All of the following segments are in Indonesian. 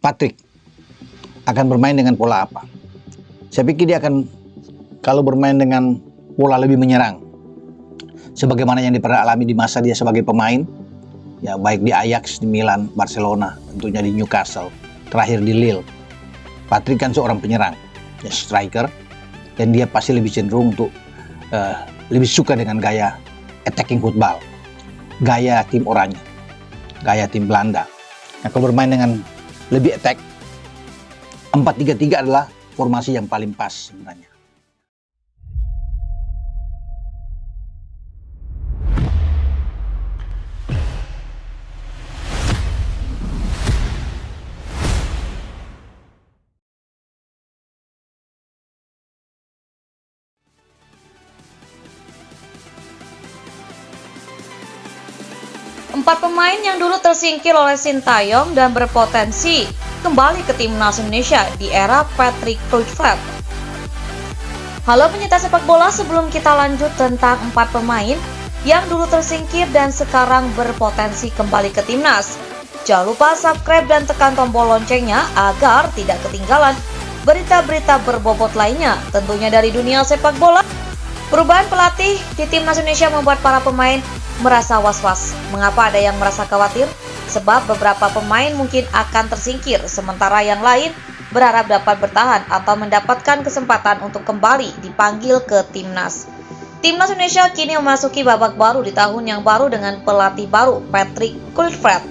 Patrick akan bermain dengan pola apa? Saya pikir dia akan, kalau bermain dengan pola lebih menyerang, sebagaimana yang pernah alami di masa dia sebagai pemain, ya baik di Ajax, di Milan, Barcelona, tentunya di Newcastle, terakhir di Lille. Patrick kan seorang penyerang, ya striker, dan dia pasti lebih cenderung untuk lebih suka dengan gaya attacking football, gaya tim Oranje, gaya tim Belanda. Nah, kalau bermain dengan lebih attack, 4-3-3 adalah formasi yang paling pas sebenarnya. Empat pemain yang dulu tersingkir oleh Sintayong dan berpotensi kembali ke timnas Indonesia di era Patrick Kluivert. Halo pencinta sepak bola, sebelum kita lanjut tentang empat pemain yang dulu tersingkir dan sekarang berpotensi kembali ke timnas, jangan lupa subscribe dan tekan tombol loncengnya agar tidak ketinggalan berita-berita berbobot lainnya, tentunya dari dunia sepak bola. Perubahan pelatih di timnas Indonesia membuat para pemain merasa was-was. Mengapa ada yang merasa khawatir? Sebab beberapa pemain mungkin akan tersingkir, sementara yang lain berharap dapat bertahan atau mendapatkan kesempatan untuk kembali dipanggil ke timnas. Timnas Indonesia kini memasuki babak baru di tahun yang baru dengan pelatih baru Patrick Kluivert.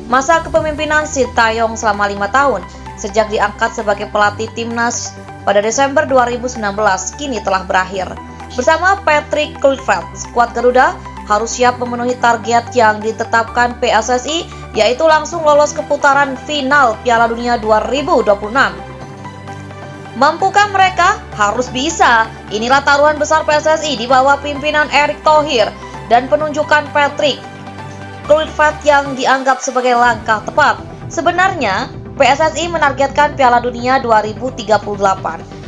Masa kepemimpinan Sintayong selama 5 tahun sejak diangkat sebagai pelatih timnas pada Desember 2019 kini telah berakhir. Bersama Patrick Kluivert, skuad Garuda harus siap memenuhi target yang ditetapkan PSSI, yaitu langsung lolos ke putaran final Piala Dunia 2026. Mampukah mereka? Harus bisa. Inilah taruhan besar PSSI di bawah pimpinan Erick Thohir dan penunjukan Patrick Kluivert yang dianggap sebagai langkah tepat. Sebenarnya, PSSI menargetkan Piala Dunia 2038.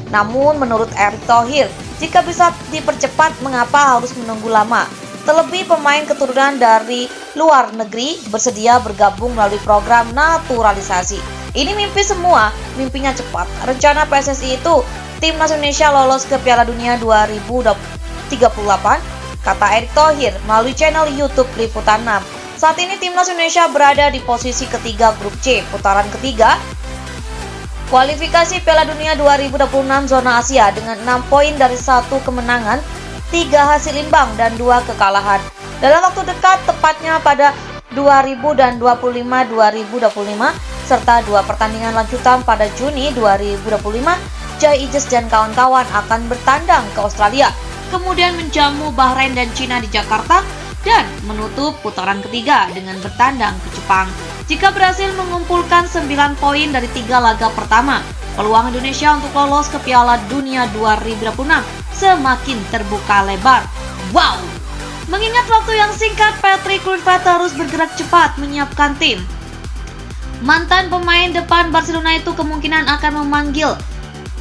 Namun menurut Erick Thohir, jika bisa dipercepat, mengapa harus menunggu lama? Terlebih pemain keturunan dari luar negeri bersedia bergabung melalui program naturalisasi. Ini mimpi semua, mimpinya cepat. Rencana PSSI itu timnas Indonesia lolos ke Piala Dunia 2038, kata Erick Thohir melalui channel YouTube Liputan 6. Saat ini timnas Indonesia berada di posisi ketiga grup C, putaran ketiga kualifikasi Piala Dunia 2026 zona Asia dengan 6 poin dari 1 kemenangan, 3 hasil imbang dan 2 kekalahan. Dalam waktu dekat, tepatnya pada 2000 dan 2025 serta 2 pertandingan lanjutan pada Juni 2025, Jai Ijes dan kawan-kawan akan bertandang ke Australia, kemudian menjamu Bahrain dan Cina di Jakarta, dan menutup putaran ketiga dengan bertandang ke Jepang. Jika berhasil mengumpulkan 9 poin dari 3 laga pertama, peluang Indonesia untuk lolos ke Piala Dunia 2026 semakin terbuka lebar. Wow! Mengingat waktu yang singkat, Patrick Kluivert harus bergerak cepat menyiapkan tim. Mantan pemain depan Barcelona itu kemungkinan akan memanggil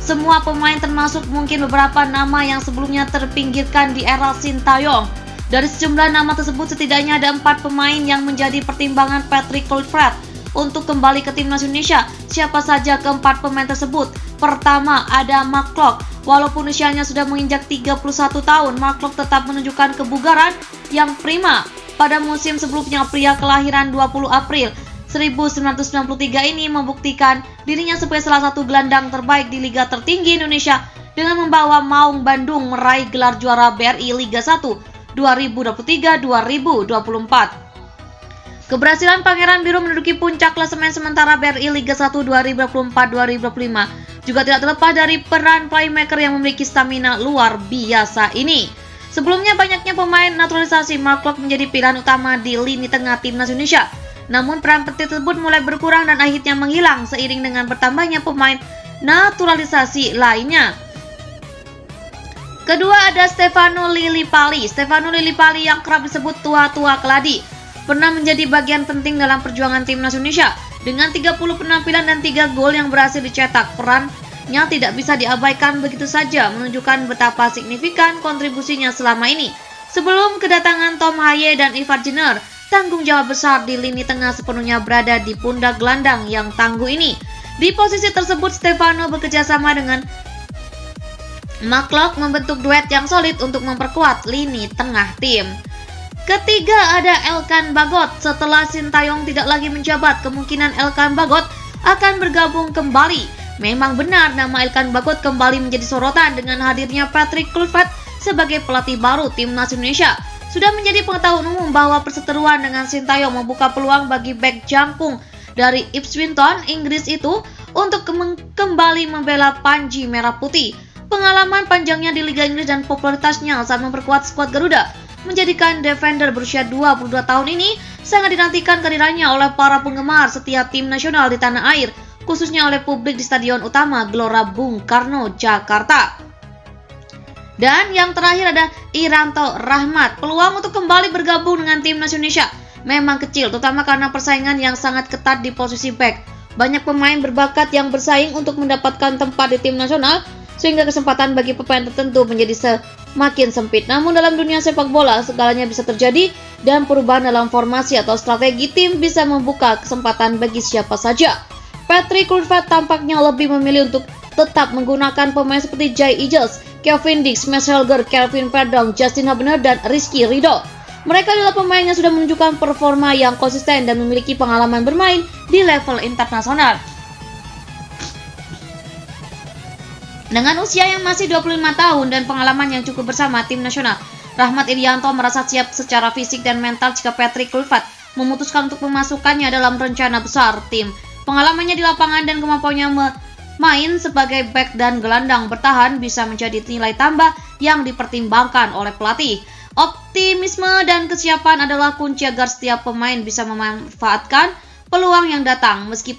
semua pemain, termasuk mungkin beberapa nama yang sebelumnya terpinggirkan di era Sintayong. Dari sejumlah nama tersebut, setidaknya ada 4 pemain yang menjadi pertimbangan Patrick Kluivert untuk kembali ke timnas Indonesia. Siapa saja keempat pemain tersebut? Pertama, ada Mark Klok. Walaupun usianya sudah menginjak 31 tahun, Mark Klok tetap menunjukkan kebugaran yang prima. Pada musim sebelumnya, pria kelahiran 20 April 1993 ini membuktikan dirinya sebagai salah satu gelandang terbaik di liga tertinggi Indonesia dengan membawa Maung Bandung meraih gelar juara BRI Liga 1 2023-2024. Keberhasilan Pangeran Biru menduduki puncak klasemen sementara BRI Liga 1 2024-2025 juga tidak terlepas dari peran playmaker yang memiliki stamina luar biasa ini. Sebelumnya banyaknya pemain naturalisasi, Mark Klok menjadi pilihan utama di lini tengah timnas Indonesia. Namun peran penting tersebut mulai berkurang dan akhirnya menghilang seiring dengan bertambahnya pemain naturalisasi lainnya. Kedua ada Stefano Lillipali. Stefano Lillipali yang kerap disebut tua-tua keladi pernah menjadi bagian penting dalam perjuangan timnas Indonesia. Dengan 30 penampilan dan 3 gol yang berhasil dicetak, perannya tidak bisa diabaikan begitu saja, menunjukkan betapa signifikan kontribusinya selama ini. Sebelum kedatangan Tom Haye dan Ivar Jenner, tanggung jawab besar di lini tengah sepenuhnya berada di pundak gelandang yang tangguh ini. Di posisi tersebut, Stefano bekerjasama dengan McCulloch membentuk duet yang solid untuk memperkuat lini tengah tim. Ketiga ada Elkan Bagot. Setelah Sintayong tidak lagi menjabat, kemungkinan Elkan Bagot akan bergabung kembali. Memang benar nama Elkan Bagot kembali menjadi sorotan dengan hadirnya Patrick Kluivert sebagai pelatih baru timnas Indonesia. Sudah menjadi pengetahuan umum bahwa perseteruan dengan Sintayong membuka peluang bagi bek jangkung dari Ipswich Town, Inggris itu untuk kembali membela Panji Merah Putih. Pengalaman panjangnya di Liga Inggris dan popularitasnya saat memperkuat skuad Garuda menjadikan defender berusia 22 tahun ini sangat dinantikan kehadirannya oleh para penggemar setiap tim nasional di tanah air, khususnya oleh publik di Stadion Utama Gelora Bung Karno, Jakarta. Dan yang terakhir ada Iranto Rahmat. Peluang untuk kembali bergabung dengan timnas Indonesia memang kecil, terutama karena persaingan yang sangat ketat di posisi back. Banyak pemain berbakat yang bersaing untuk mendapatkan tempat di tim nasional, sehingga kesempatan bagi pemain tertentu menjadi semakin sempit. Namun dalam dunia sepak bola, segalanya bisa terjadi dan perubahan dalam formasi atau strategi tim bisa membuka kesempatan bagi siapa saja. Patrick Kluivert tampaknya lebih memilih untuk tetap menggunakan pemain seperti Jay Eagles, Kevin Dix, Max Helger, Kelvin Verdong, Justin Habener, dan Rizky Ridho. Mereka adalah pemain yang sudah menunjukkan performa yang konsisten dan memiliki pengalaman bermain di level internasional. Dengan usia yang masih 25 tahun dan pengalaman yang cukup bersama tim nasional, Rahmat Irianto merasa siap secara fisik dan mental jika Patrick Kluivert memutuskan untuk memasukkannya dalam rencana besar tim. Pengalamannya di lapangan dan kemampuannya main sebagai bek dan gelandang bertahan bisa menjadi nilai tambah yang dipertimbangkan oleh pelatih. Optimisme dan kesiapan adalah kunci agar setiap pemain bisa memanfaatkan peluang yang datang meski